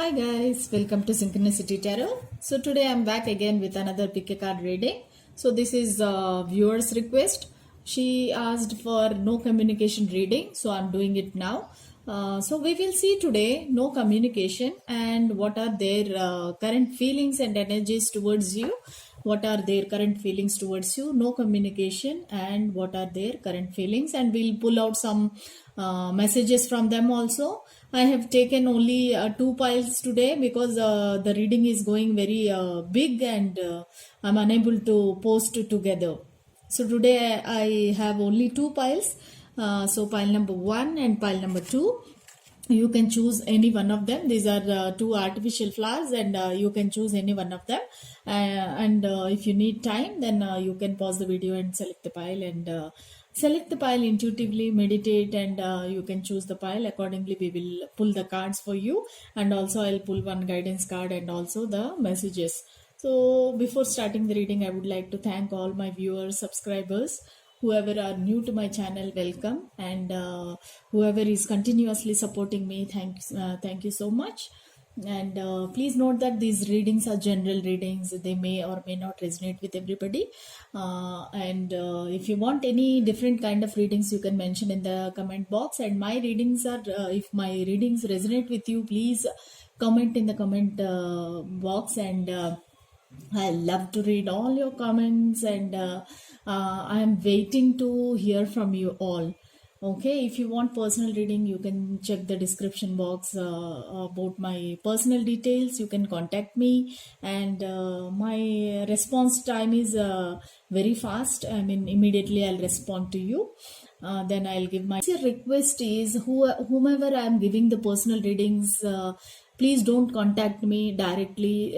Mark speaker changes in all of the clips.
Speaker 1: Hi guys, welcome to Synchronicity Tarot. So today I'm back again with another pick a card reading. So this is a viewer's request. She asked for no communication reading, so I'm doing it now. So we will see today no communication and what are their current feelings and energies towards you. What are their current feelings towards you? No communication and what are their current feelings, and we'll pull out some messages from them also. I have taken only two piles today because the reading is going very big and I'm unable to post together. So today I have only two piles. So pile number 1 and pile number 2. You can choose any one of them. These are two artificial flowers and you can choose any one of them. And if you need time, then you can pause the video and select the pile and select the pile intuitively, meditate, and you can choose the pile accordingly. We will pull the cards for you, and also I'll pull one guidance card and also the messages. So before starting the reading, I would like to thank all my viewers, subscribers, whoever are new to my channel, welcome, and whoever is continuously supporting me, thank you so much. And please note that these readings are general readings. They may or may not resonate with everybody, and if you want any different kind of readings, you can mention in the comment box. And my readings are if my readings resonate with you, please comment in the comment box, and I love to read all your comments, and I am waiting to hear from you all. Okay, if you want personal reading, you can check the description box about my personal details. You can contact me, and my response time is very fast. I mean, immediately I'll respond to you. Then I'll give my request is whomever I'm giving the personal readings, please don't contact me directly.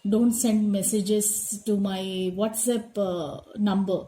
Speaker 1: Don't send messages to my WhatsApp number.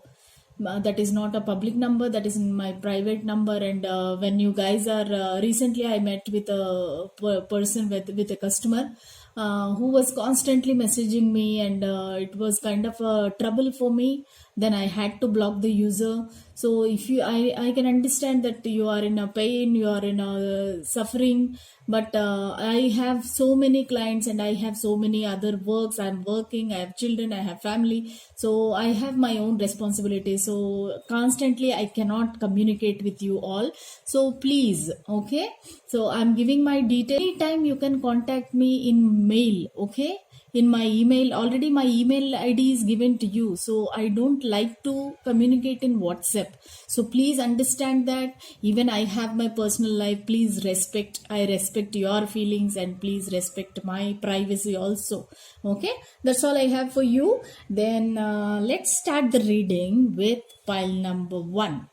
Speaker 1: That is not a public number, that is my private number. And when you guys are recently I met with a person with a customer who was constantly messaging me, and it was kind of a trouble for me. Then I had to block the user. So if you I can understand that you are in a pain, you are in a suffering, but I have so many clients and I have so many other works. I'm working, I have children, I have family, so I have my own responsibilities. So constantly I cannot communicate with you all. So please, okay, so I'm giving my detail. Anytime you can contact me in mail, okay, in my email. Already my email ID is given to you, so I don't like to communicate in WhatsApp. So please understand that even I have my personal life. Please respect, I respect your feelings, and please respect my privacy also. Okay, that's all I have for you. Then let's start the reading with pile number 1.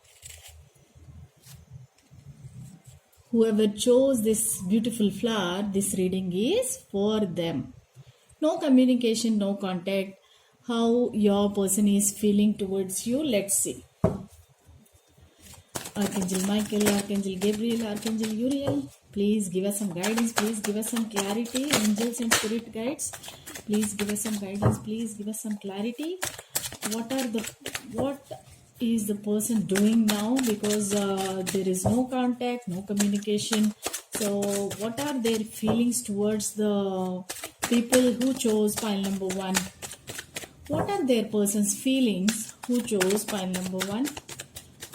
Speaker 1: Whoever chose this beautiful flower, this reading is for them. No communication, no contact. How your person is feeling towards you, let's see. Archangel Michael, Archangel Gabriel, Archangel Uriel, please give us some guidance, please give us some clarity. Angels and spirit guides, please give us some guidance, please give us some clarity. What is the person doing now? Because there is no contact, no communication. So what are their feelings towards the people who chose pile number 1? What are their person's feelings who chose pile number 1?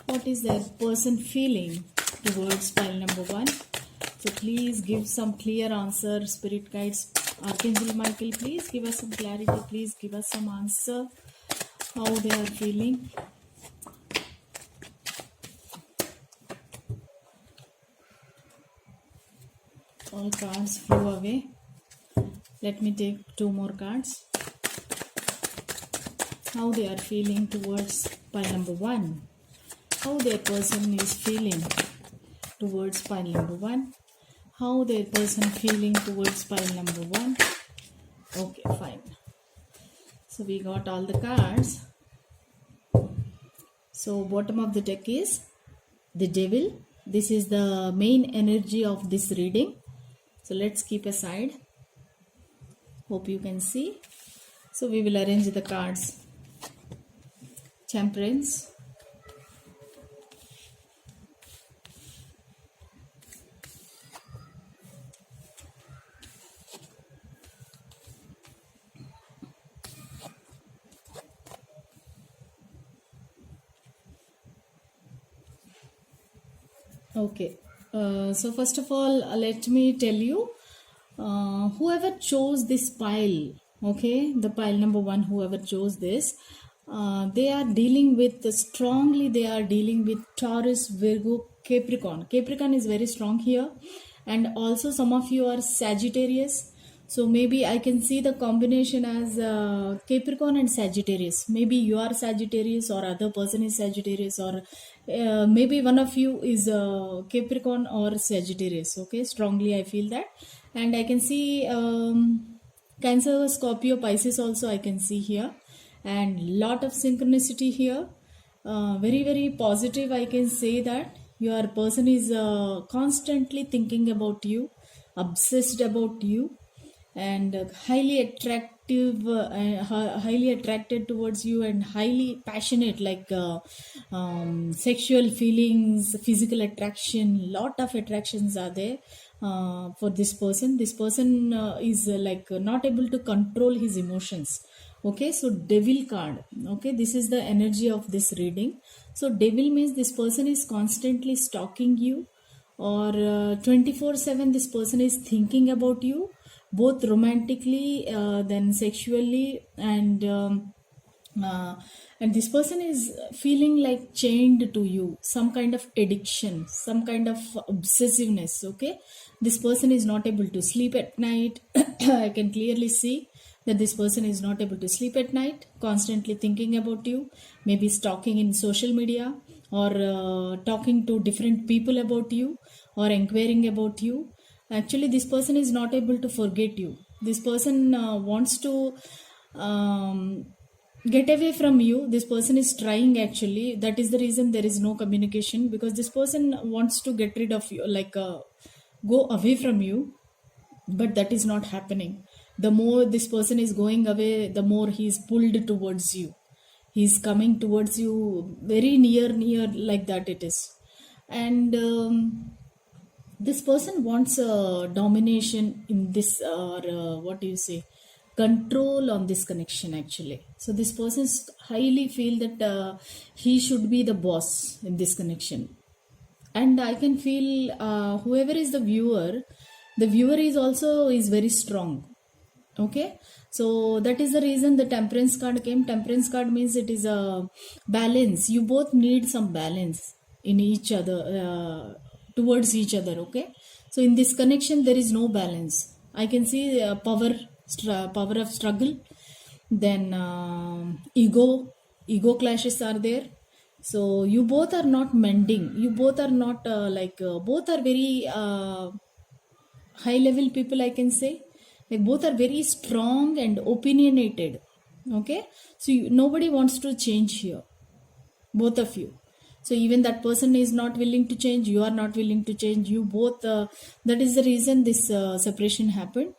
Speaker 1: What is their person feeling towards pile number 1? So please give some clear answer, spirit guides. Archangel Michael, please give us some clarity, please give us some answer, how they are feeling. All cards flew away. Let me take 2 more cards. How they are feeling towards pile number 1. How their person is feeling towards pile number 1. How their person feeling towards pile number 1. Okay, fine. So we got all the cards. So bottom of the deck is the devil. This is the main energy of this reading. So let's keep aside. Hope you can see. So we will arrange the cards. Temperance, Okay. So first of all, let me tell you, whoever chose this pile, okay, the pile number one, whoever chose this, they are dealing with strongly. They are dealing with Taurus, Virgo, Capricorn. Capricorn is very strong here, and also some of you are Sagittarius. So maybe I can see the combination as Capricorn and Sagittarius. Maybe you are Sagittarius, or other person is Sagittarius, or maybe one of you is Capricorn or Sagittarius. Okay, strongly I feel that, and I can see Cancer, Scorpio, Pisces also I can see here, and lot of synchronicity here. Very very positive. I can say that your person is constantly thinking about you, obsessed about you, and highly attractive, highly attracted towards you, and highly passionate, like sexual feelings, physical attraction, lot of attractions are there for this person. This person is like not able to control his emotions. Okay, so devil card. Okay, this is the energy of this reading. So devil means this person is constantly stalking you, or 24/7 this person is thinking about you, both romantically, then sexually, uh, and this person is feeling like chained to you, some kind of addiction, some kind of obsessiveness. Okay, this person is not able to sleep at night. I can clearly see that this person is not able to sleep at night, constantly thinking about you, maybe stalking in social media, or talking to different people about you, or inquiring about you. Actually, this person is not able to forget you. This person wants to um, get away from you. This person is trying, actually. That is the reason there is no communication, because this person wants to get rid of you, like go away from you, but that is not happening. The more this person is going away, the more he is pulled towards you. He is coming towards you very near, like that it is. And this person wants domination in this, or what do you say, control on this connection, actually. So this person highly feel that he should be the boss in this connection. And I can feel whoever is the viewer is also is very strong. Okay, so that is the reason the temperance card came. Temperance card means it is a balance. You both need some balance in each other, towards each other. Okay, so in this connection there is no balance. I can see power of struggle, then ego clashes are there. So you both are not mending. You both are not both are very high level people, I can say. Like both are very strong and opinionated. Okay, so nobody wants to change here, both of you. So even that person is not willing to change, you are not willing to change, you both that is the reason this separation happened.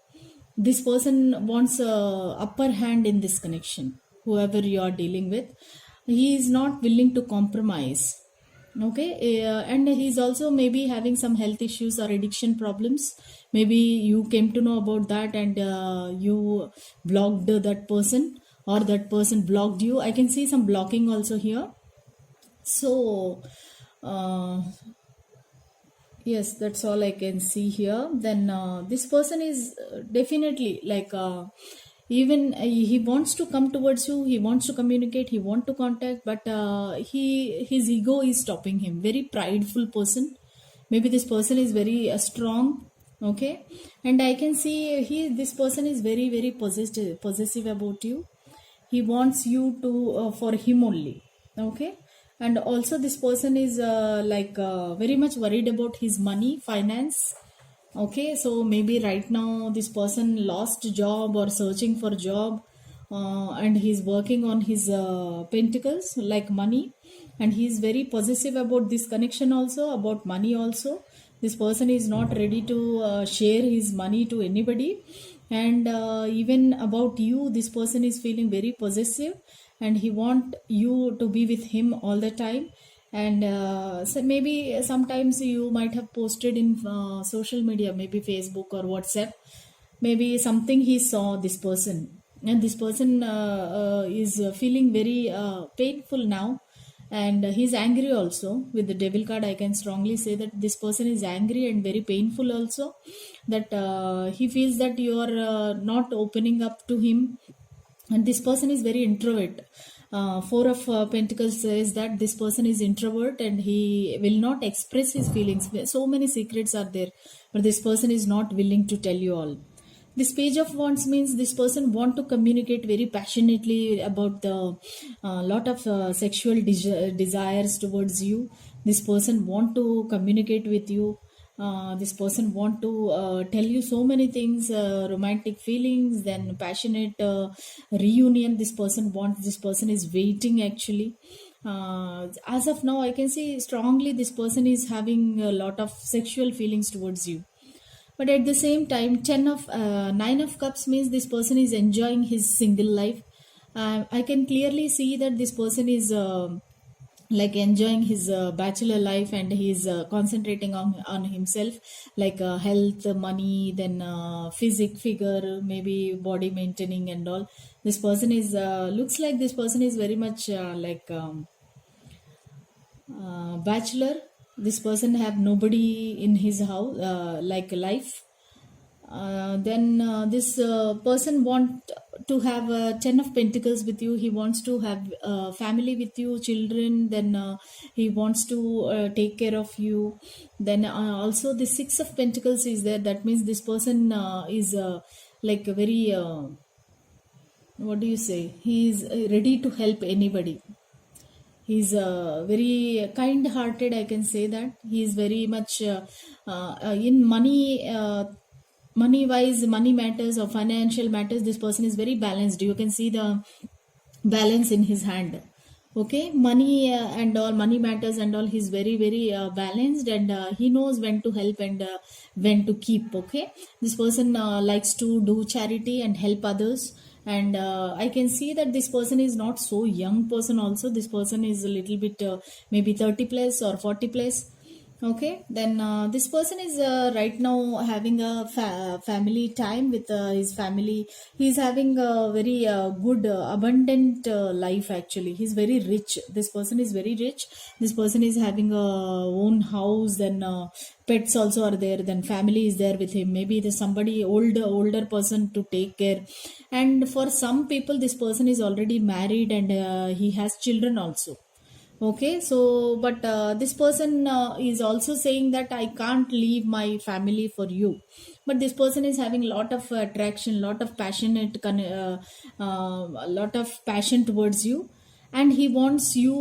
Speaker 1: This person wants upper hand in this connection. Whoever you are dealing with, he is not willing to compromise. Okay, and he's also maybe having some health issues or addiction problems. Maybe you came to know about that, and you blocked that person, or that person blocked you. I can see some blocking also here. So yes, that's all I can see here. Then this person is definitely like even he wants to come towards you, he wants to communicate, he wants to contact, but his ego is stopping him. Very prideful person. Maybe this person is very strong. Okay, and I can see this person is very very possessive about you. He wants you to for him only. Okay, and also this person is very much worried about his money, finance. Okay, so maybe right now this person lost job or searching for job, and he's working on his pentacles, like money, and he's very possessive about this connection also, about money also. This person is not ready to share his money to anybody. And even about you, this person is feeling very possessive, and he want you to be with him all the time. And so maybe sometimes you might have posted in social media, maybe Facebook or WhatsApp, maybe something he saw this person, and this person is feeling very painful now. and he's angry also. With the devil card, I can strongly say that this person is angry and very painful also, that he feels that you are not opening up to him, and this person is very introvert. Four of Pentacles says that this person is introvert and he will not express his feelings. So many secrets are there, but this person is not willing to tell you all. This Page of Wands means this person want to communicate very passionately about the lot of sexual desires towards you. This person want to communicate with you. This person want to tell you so many things, romantic feelings, then passionate reunion. This person wants. This person is waiting actually. As of now, I can see strongly this person is having a lot of sexual feelings towards you, but at the same time 9 of cups means this person is enjoying his single life. I can clearly see that this person is like enjoying his bachelor life, and he is concentrating on himself, like health, money, then figure, maybe body maintaining and all. This person is looks like this person is very much bachelor. This person have nobody in his house, like life. Then this person want to have 10 of Pentacles with you. He wants to have family with you, children, then he wants to take care of you. Then also the 6 of Pentacles is there. That means this person is like a very what do you say, he is ready to help anybody. He's very kind hearted, I can say that. He is very much in money, money wise, money matters or financial matters. This person is very balanced. You can see the balance in his hand. Okay, money and all, money matters and all, he's very balanced, and he knows when to help and when to keep. Okay, this person likes to do charity and help others, and I can see that this person is not so young person also. This person is a little bit maybe 30 plus or 40 plus. Okay, then this person is right now having a family time with his family. He's having a very good abundant life actually. He's very rich. This person is very rich. This person is having a own house, then pets also are there, then family is there with him. Maybe there's somebody older person to take care, and for some people this person is already married, and he has children also. Okay, so but this person is also saying that I can't leave my family for you, but this person is having a lot of attraction, lot of lot of passion towards you, and he wants you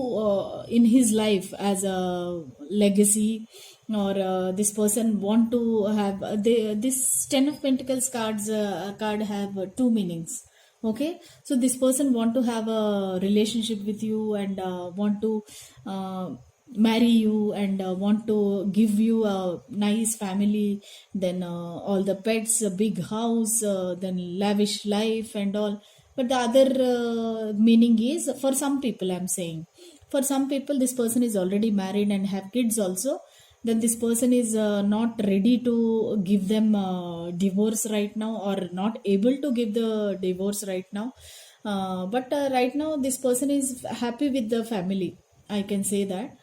Speaker 1: in his life as a legacy. Or this person want to have this 10 of Pentacles card have two meanings. Okay, so this person want to have a relationship with you, and want to marry you, and want to give you a nice family, then all the pets, a big house, then lavish life and all. But the other meaning is, for some people I'm saying, for some people this person is already married and have kids also, then this person is not ready to give them divorce right now, or not able to give the divorce right now. But right now this person is happy with the family, I can say that.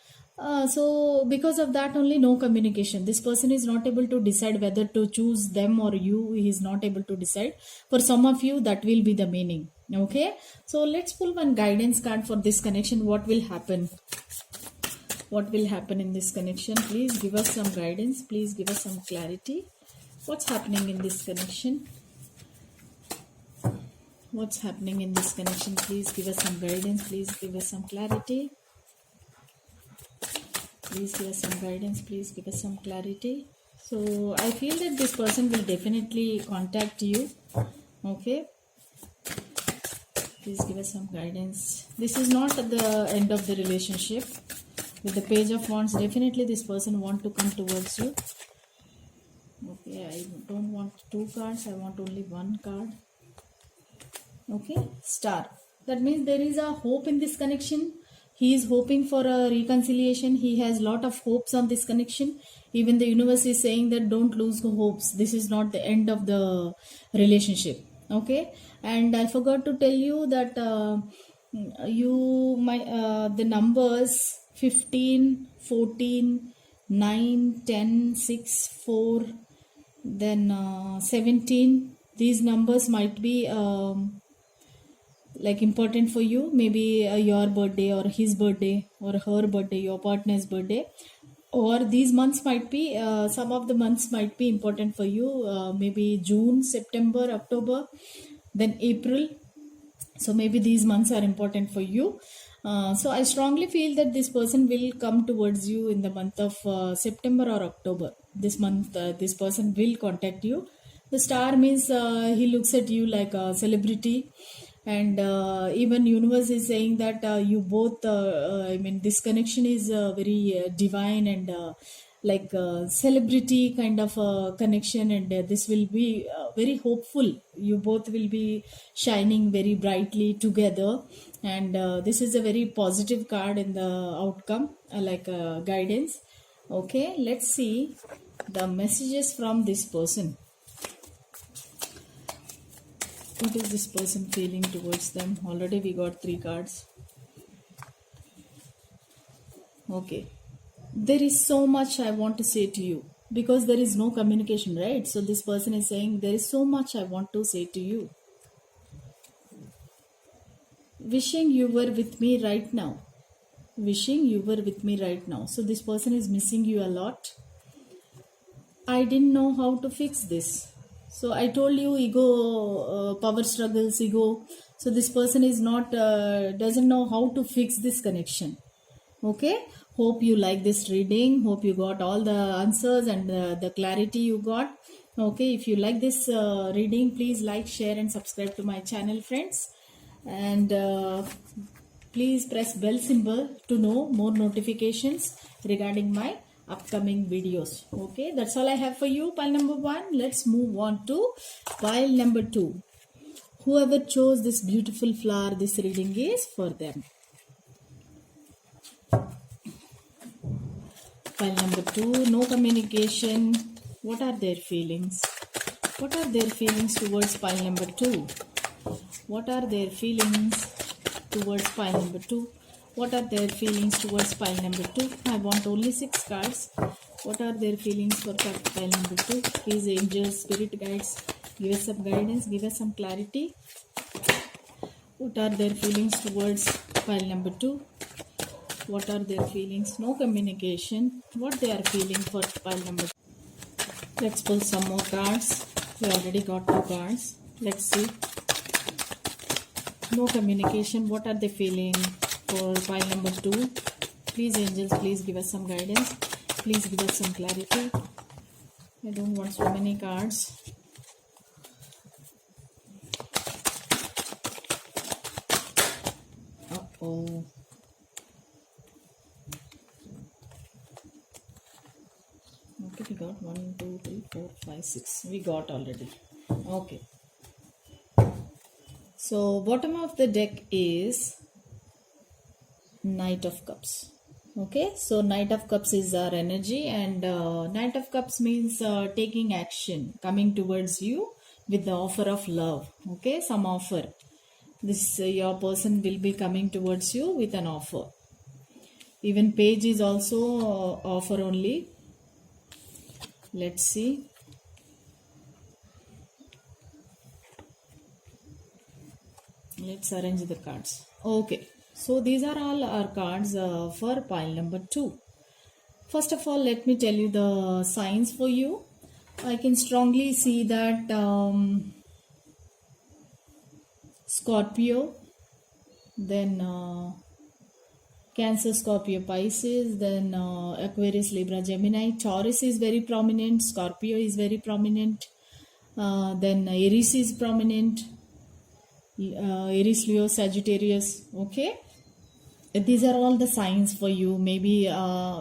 Speaker 1: So because of that only, no communication. This person is not able to decide whether to choose them or you. He is not able to decide. For some of you, that will be the meaning. Okay, so let's pull one guidance card for this connection. What will happen? What will happen in this connection? Please give us some guidance. Please give us some clarity. What's happening in this connection? What's happening in this connection? Please give us some guidance. Please give us some clarity. Please give us some guidance. Please give us some clarity. So I feel that this person will definitely contact you. Okay. Please give us some guidance. This is not the end of the relationship. With the Page of Wands, definitely this person want to come towards you. Okay, I don't want two cards. I want only one card. Okay, Star. That means there is a hope in this connection. He is hoping for a reconciliation. He has lot of hopes on this connection. Even the universe is saying that don't lose hopes. This is not the end of the relationship. Okay, and I forgot to tell you that You might the numbers 15, 14, 9, 10, 6, 4, then 17. These numbers might be like important for you. Maybe your birthday or his birthday or her birthday, your partner's birthday, or these months might be some of the months might be important for you. Maybe June, September, October, then April. So maybe these months are important for you. So I strongly feel that this person will come towards you in the month of September or October. This month this person will contact you. The star means he looks at you like a celebrity, and even universe is saying that you both I mean, this connection is very divine and like celebrity kind of connection, and this will be very hopeful. You both will be shining very brightly together, and this is a very positive card in the outcome, like guidance. Okay, let's see the messages from this person. What is this person feeling towards them? Already we got 3 cards. Okay, there is so much I want to say to you, because there is no communication, right? So this person is saying there is so much I want to say to you. Wishing you were with me right now. Wishing you were with me right now. So this person is missing you a lot. I didn't know how to fix this. So I told you, ego, power struggles, ego. So this person is not doesn't know how to fix this connection. Okay, hope you like this reading. Hope you got all the answers and the clarity you got. Okay, if you like this reading, please like, share and subscribe to my channel, friends. And please press bell symbol to know more notifications regarding my upcoming videos. Okay, that's all I have for you, pile number 1. Let's move on to pile number 2. Whoever chose this beautiful flower, this reading is for them. Pile number 2, no communication. What are their feelings? What are their feelings towards pile number 2? What are their feelings towards pile number 2? What are their feelings towards pile number 2? I want only 6 cards. What are their feelings for pile number 2? Please, angels, spirit guides, give us some guidance, give us some clarity. What are their feelings towards pile number 2? What are their feelings? No communication. What they are feeling for pile number 2? Let's pull some more cards. We already got 2 cards. Let's see. No communication. What are they feeling for pile number 2? Please, angels, please give us some guidance. Please give us some clarity. I don't want so many cards. Uh-oh. Okay, we got 1, 2, 3, 4, 5, 6. We got already. Okay. So bottom of the deck is Knight of Cups. Okay, so Knight of Cups is our energy, and Knight of Cups means taking action, coming towards you with the offer of love. Okay, some offer. This your person will be coming towards you with an offer. Even Page is also offer only. Let's see. Let's arrange the cards. Okay, so these are all our cards for pile number 2. First of all, let me tell you the signs for you. I can strongly see that Scorpio, then Cancer, Scorpio, Pisces, then Aquarius, Libra, Gemini. Taurus is very prominent. Scorpio is very prominent. Then Aries is prominent. Aries, Leo, Sagittarius. Okay, these are all the signs for you. Maybe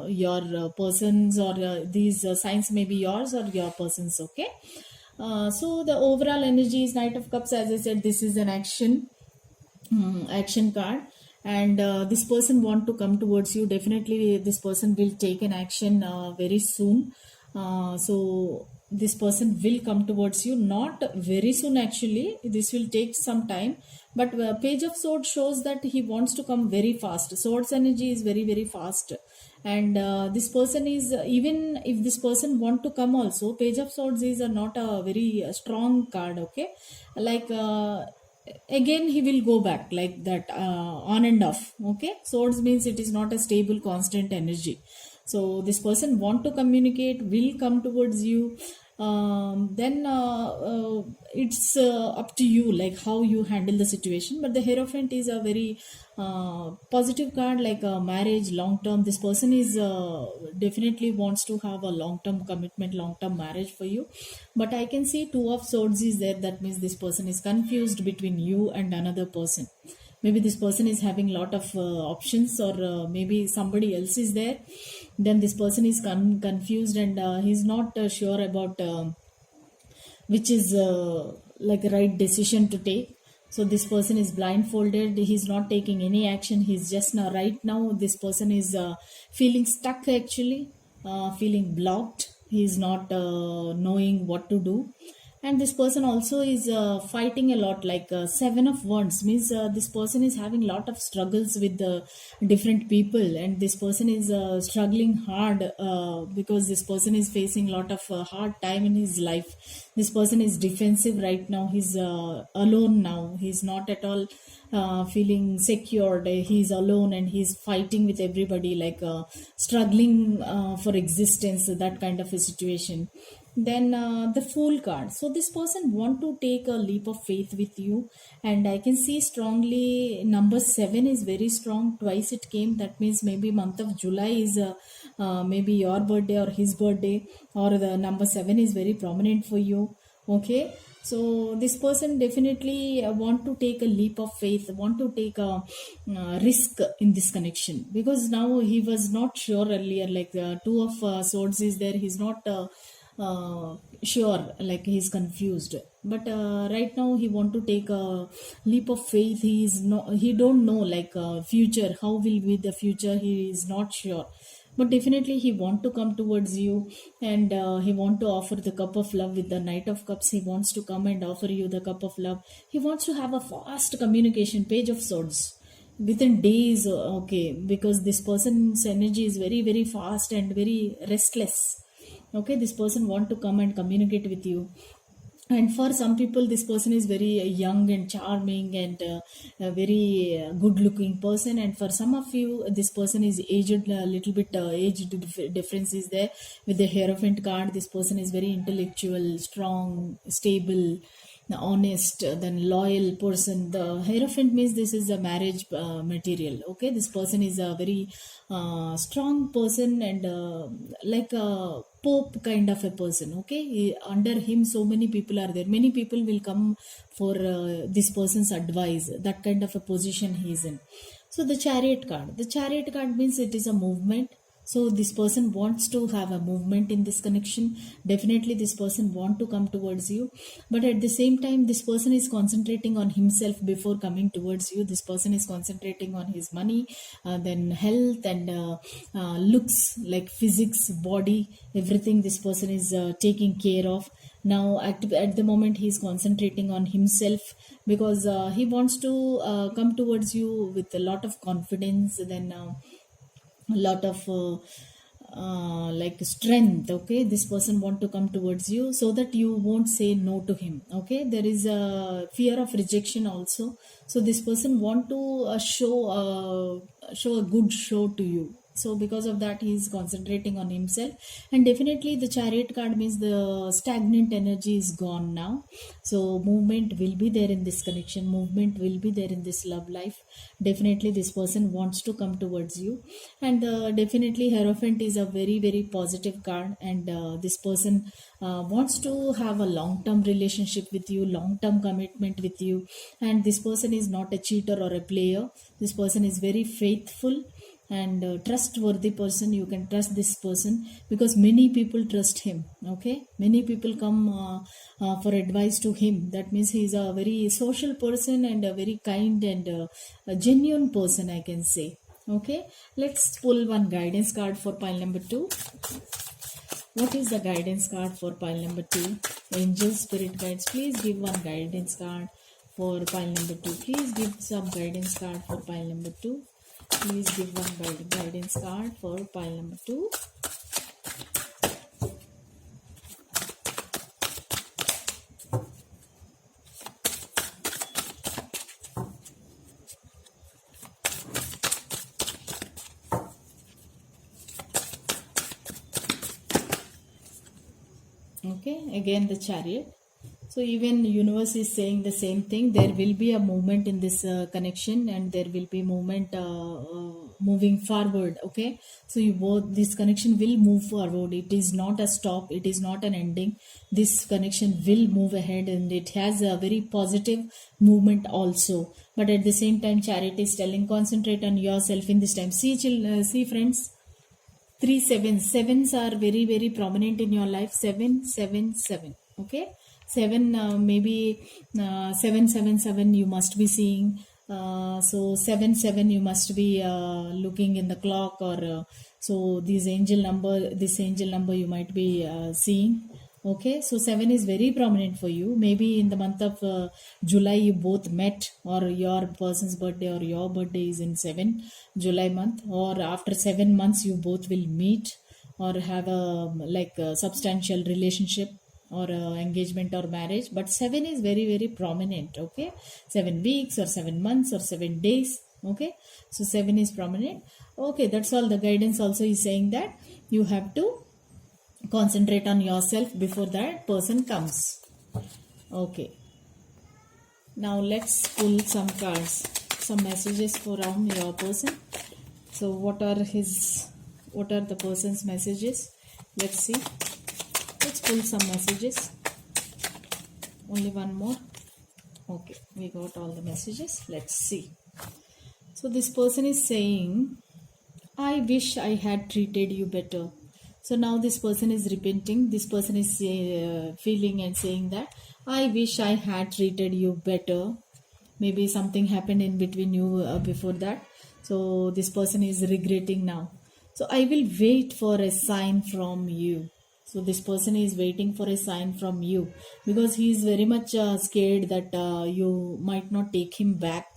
Speaker 1: your persons, or these signs may be yours or your persons. Okay, so the overall energy is Knight of Cups. As I said, this is an action card, and this person want to come towards you. Definitely this person will take an action very soon. So this person will come towards you, not very soon actually, this will take some time, but page of swords shows that he wants to come very fast. Swords energy is very very fast, and this person is, even if this person want to come also, page of swords is not a very strong card, okay, like again he will go back like that, on and off, okay. Swords means it is not a stable constant energy. So this person want to communicate, will come towards you, then it's up to you, like how you handle the situation. But the Hierophant is a very positive card, like a marriage, long term. This person is definitely wants to have a long term commitment, long term marriage for you. But I can see Two of Swords is there. That means this person is confused between you and another person. Maybe this person is having lot of options, or maybe somebody else is there. Then this person is confused, and he's not sure about which is like right decision to take. So this person is blindfolded, he's not taking any action. He's just now, right now this person is feeling stuck actually, feeling blocked. He's not knowing what to do. And this person also is fighting a lot, like Seven of Wands means this person is having lot of struggles with the different people, and this person is struggling hard because this person is facing lot of hard time in his life. This person is defensive right now. He's alone now. He's not at all feeling secured. He's alone and he's fighting with everybody, like struggling for existence, that kind of a situation. Then the Fool card. So this person want to take a leap of faith with you, and I can see strongly number 7 is very strong. Twice it came. That means maybe month of July is maybe your birthday or his birthday, or the number 7 is very prominent for you. Okay, so this person definitely want to take a leap of faith, want to take a risk in this connection, because now he was not sure earlier, like Two of Swords is there. He's not sure, like he's confused. But right now he want to take a leap of faith. He don't know, like future, how will be the future, he is not sure. But definitely he want to come towards you, and he want to offer the cup of love with the Knight of Cups. He wants to come and offer you the cup of love. He wants to have a fast communication. Page of Swords, within days, okay, because this person's energy is very very fast and very restless. Okay, this person want to come and communicate with you. And for some people this person is very young and charming, and a very good looking person. And for some of you this person is aged, a little bit difference is there. With the Hierophant card, this person is very intellectual, strong, stable, honest, then loyal person. The Hierophant means this is a marriage material. Okay, this person is a very strong person, and like a pope kind of a person. Okay, under him so many people are there. Many people will come for this person's advice. That kind of a position he is in. So the Chariot card. The Chariot card means it is a movement. So this person wants to have a movement in this connection. Definitely this person want to come towards you, but at the same time this person is concentrating on himself before coming towards you. This person is concentrating on his money, then health, and looks, like physics, body, everything this person is taking care of. Now at the moment he is concentrating on himself, because he wants to come towards you with a lot of confidence, then a lot of like strength. Okay, this person want to come towards you so that you won't say no to him. Okay, there is a fear of rejection also. So this person want to show a good show to you. So because of that he is concentrating on himself. And definitely the Chariot card means the stagnant energy is gone now. So movement will be there in this connection, movement will be there in this love life. Definitely this person wants to come towards you. And definitely Hierophant is a very very positive card, and this person wants to have a long term relationship with you, long term commitment with you. And this person is not a cheater or a player. This person is very faithful and trustworthy person. You can trust this person, because many people trust him. Okay, many people come for advice to him. That means he is a very social person, and a very kind, and a genuine person, I can say. Okay, let's pull one guidance card for pile number 2. What is the guidance card for pile number 2? Angel, spirit guides, please give one guidance card for pile number 2. Please give some guidance card for pile number 2. Please give one guidance card for pile number 2. Okay, again the Chariot. So even universe is saying the same thing. There will be a movement in this connection, and there will be movement moving forward. Okay, so you both, this connection will move forward. It is not a stop, it is not an ending. This connection will move ahead, and it has a very positive movement also. But at the same time, Chariot is telling, concentrate on yourself in this time. See friends, 3 sevens. Sevens are very, very prominent in your life. 777. Okay, 7 maybe 777 you must be seeing. So 77 you must be looking in the clock, or so this angel number you might be seeing. Okay, so 7 is very prominent for you. Maybe in the month of July you both met, or your person's birthday or your birthday is in July month, or after 7 months you both will meet or have a substantial relationship or engagement or marriage. But 7 is very, very prominent. Okay, 7 weeks or 7 months or 7 days. Okay, so 7 is prominent. Okay, that's all. The guidance also is saying that you have to concentrate on yourself before that person comes. Okay, now let's pull some cards, some messages from your person. So what are the person's messages? Let's see. Let's pull some messages. Only one more. Okay, we got all the messages. Let's see. So this person is saying, I wish I had treated you better. So now this person is repenting. This person is feeling and saying that I wish I had treated you better. Maybe something happened in between you before that. So this person is regretting now. So I will wait for a sign from you. So this person is waiting for a sign from you, because he is very much scared that you might not take him back.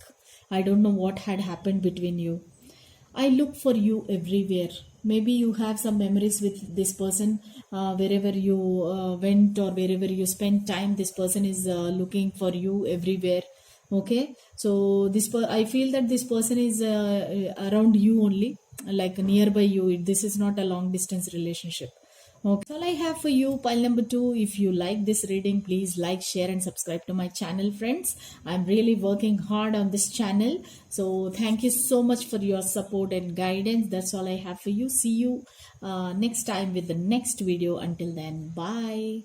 Speaker 1: I don't know what had happened between you. I look for you everywhere. Maybe you have some memories with this person. Wherever you went or wherever you spent time, this person is looking for you everywhere. Okay, so I feel that this person is around you only, like nearby you. This is not a long distance relationship. Okay, that's all I have for you, pile number 2. If you like this reading, please like, share and subscribe to my channel, friends. I'm really working hard on this channel. So thank you so much for your support and guidance. That's all I have for you. See you next time with the next video. Until then, bye.